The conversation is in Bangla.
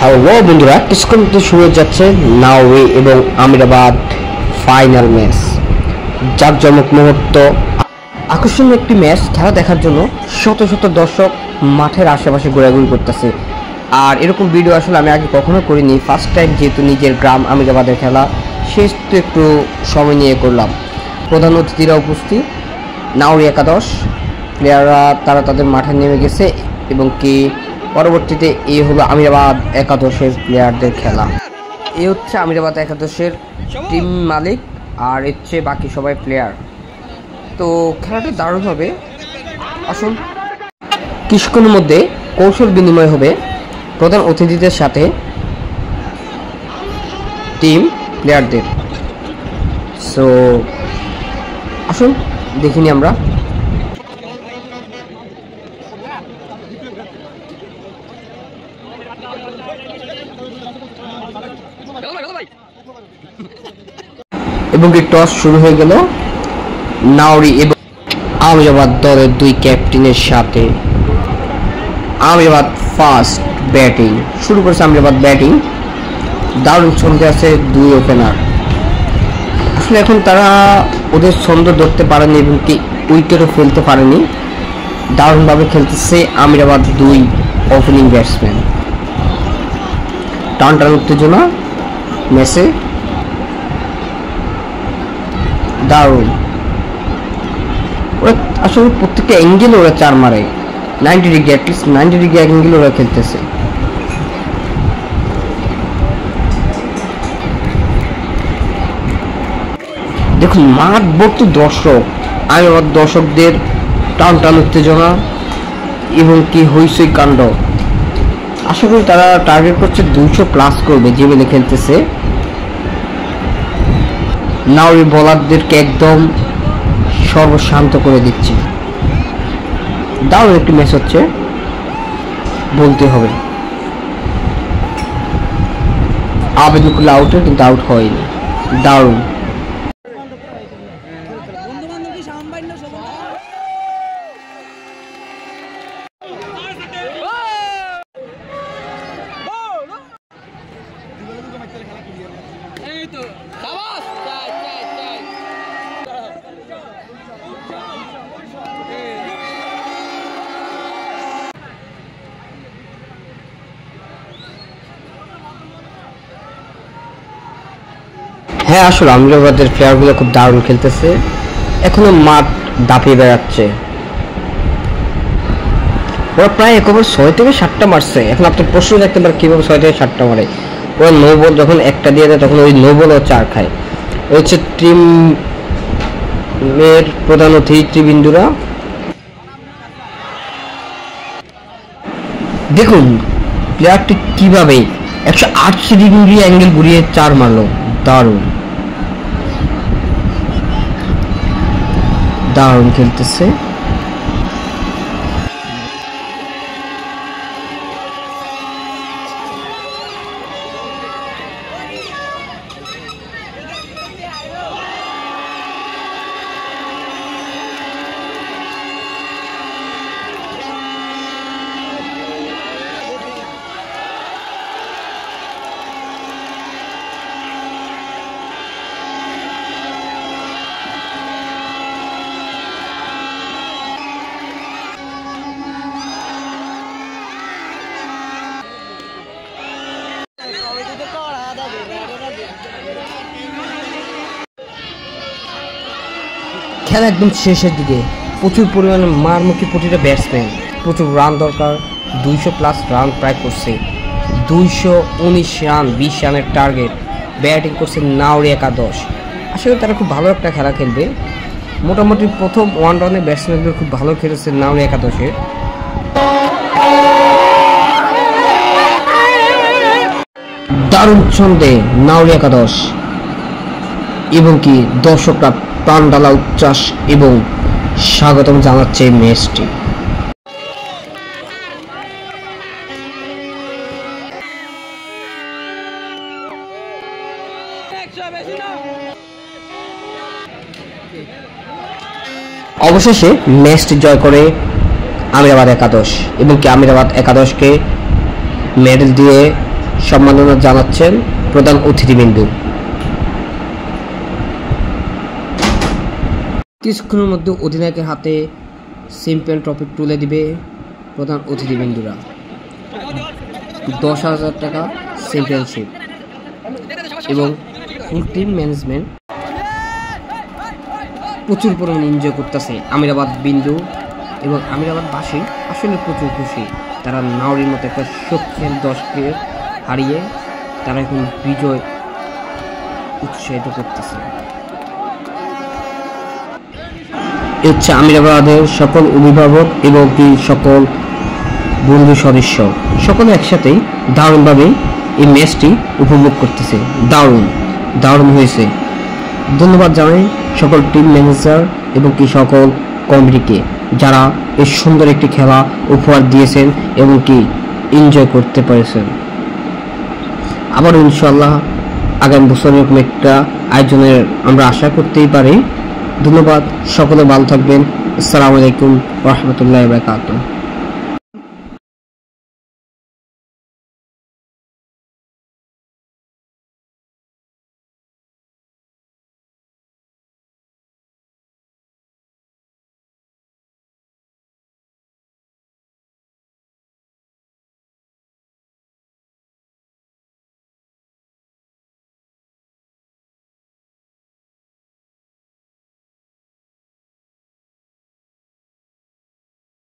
হ্যালো বন্ধুরা, কিছুক্ষণ মধ্যে শুরু হয়ে যাচ্ছে নাওয়ে এবং আমিরাবাদ ফাইনাল ম্যাচ। জাঁকজমক মুহূর্ত, আকর্ষণীয় একটি ম্যাচ। খেলা দেখার জন্য শত শত দর্শক মাঠের আশেপাশে ঘোরাঘুরি করতেছে। আর এরকম ভিডিও আসলে আমি আগে কখনো করিনি, ফার্স্ট টাইম যেহেতু নিজের গ্রাম আমিরাবাদের খেলা, শেষ তো একটু সময় নিয়ে করলাম। প্রধান অতিথিরা উপস্থিত, নাওরি একাদশ প্লেয়াররা তারা তাদের মাঠে নেমে গেছে এবং কি পরবর্তীতে এই হলো আমিরাবাদ একাদশের প্লেয়ারদের খেলা। এই হচ্ছে আমিরাবাদ একাদশের টিম মালিক আর হচ্ছে বাকি সবাই প্লেয়ার। তো খেলাটা দারুণ হবে। আসুন, কিছুক্ষণের মধ্যে কৌশল বিনিময় হবে প্রধান অতিথিদের সাথে টিম প্লেয়ারদের। সো আসুন দেখিনি আমরা। এবং টস শুরু হয়ে গেল নাওরি এবং আমিরাবাদ দলের দুই ক্যাপ্টেনের সাথে। আমিরাবাদ ফার্স্ট ব্যাটিং শুরু করেছে। আমিরাবাদ ব্যাটিং দারুণ ছন্দে আছে দুই ওপেনার। আসলে এখন তারা ওদের ছন্দ ধরতে পারেনি এবং কি উইকেটও ফেলতে পারেনি। দারুণভাবে খেলতেছে আমিরাবাদ দুই ওপেনিং ব্যাটসম্যান। টান টান উত্তেজনা ম্যাচে, দারুণ। ওরা আসলে প্রত্যেকটা অ্যাঙ্গেল ওরা চার মারে, 90 ডিগ্রি, অ্যাটলিস্ট 90 ডিগ্রি অ্যাঙ্গেল ওরা খেলতেছে। দেখুন মাঠ ভর্তি দর্শক, আমিরাবাদ দর্শকদের টান টান উত্তেজনা এবং কি হইচই কাণ্ড। আশা করি তারা টার্গেট করছে 200+ করবে যেভাবে খেলতেছে। নাওরি বোলারদেরকে একদম সর্বশান্ত করে দিচ্ছে। দারুণ একটি ম্যাচ হচ্ছে বলতে হবে। আবেদুল আউটে কিন্তু আউট হয়নি। দারুণ। হ্যাঁ, আসলে আমিরাবাদের প্লেয়ারগুলো খুব দারুণ খেলতেছে। এখনো মাঠ দাপিয়ে বেড়াচ্ছে। ওরা প্রায় একবার 6 থেকে 7টা মারছে। এখন আপনি প্রশ্ন দেখতে পারেন কীভাবে 6 থেকে 7টা মারে। ওরা নো বল যখন একটা দিয়ে দেয় তখন ওই নো বলও 4 খায়। ওই হচ্ছে টিমের প্রধান অতিথি ত্রিবিন্দুরা। দেখুন প্লেয়ারটি কীভাবে 180 ডিগ্রি অ্যাঙ্গেল ঘুরিয়ে 4 মারলো। দারুণ দারুণ খেলতেছে। খেলা একদম শেষের দিকে। প্রচুর পরিমাণে মারমুখী প্রতিটা ব্যাটসম্যান, প্রচুর রান দরকার। 200+ রান প্রায় করছে। 219 রান, 20 রানের টার্গেট। ব্যাটিং করছে নাওরি একাদশ। আসলে তারা খুব ভালো একটা খেলা খেলবে। মোটামুটি প্রথম 1 রানে ব্যাটসম্যানগুলো খুব ভালো খেলেছে নাওরি একাদশে। দারুণ ছন্দে নাওরি একাদশ এবং কি দর্শকরা প্রাণঢালা উচ্ছ্বাস এবং স্বাগতম জানাচ্ছে এই ম্যাচটি। অবশেষে ম্যাচটি জয় করে আমিরাবাদ একাদশ এবং কি আমিরাবাদ একাদশকে মেডেল দিয়ে সম্মাননা জানাচ্ছেন প্রধান অতিথিবৃন্দ। কিছুক্ষণের মধ্যে অধিনায়কের হাতে চ্যাম্পিয়ন ট্রফি তুলে দিবে প্রধান অতিথিবৃন্দরা। 10,000 টাকা চ্যাম্পিয়নশিপ এবং ফুল টিম ম্যানেজমেন্ট প্রচুর পরিমাণে এনজয় করতেছে। আমিরাবাদ বিন্দু এবং আমিরাবাদবাসী আসলে প্রচুর খুশি। তারা নাওরির মতো একটা শক্তিশালী দলকে হারিয়ে তারা এখন বিজয় উৎসাহিত করতেছে। এ হচ্ছে আমিরাবাদের সকল অভিভাবক এবং কি সকল বন্ধু সদস্য সকলে একসাথেই দারুণভাবে এই ম্যাচটি উপভোগ করতেছে। দারুণ হয়েছে। ধন্যবাদ জানাই সকল টিম ম্যানেজার এবং কি সকল কমিটিকে যারা এই সুন্দর একটি খেলা উপহার দিয়েছেন এবং কি এনজয় করতে পেরেছেন। আবার ইনশাআল্লাহ আগামী বছর এরকম একটা আয়োজনের আমরা আশা করতেই পারি। ধন্যবাদ, সকলে ভালো থাকবেন। আসসালামু আলাইকুম ওয়া রাহমাতুল্লাহি ওয়া বারাকাতুহু।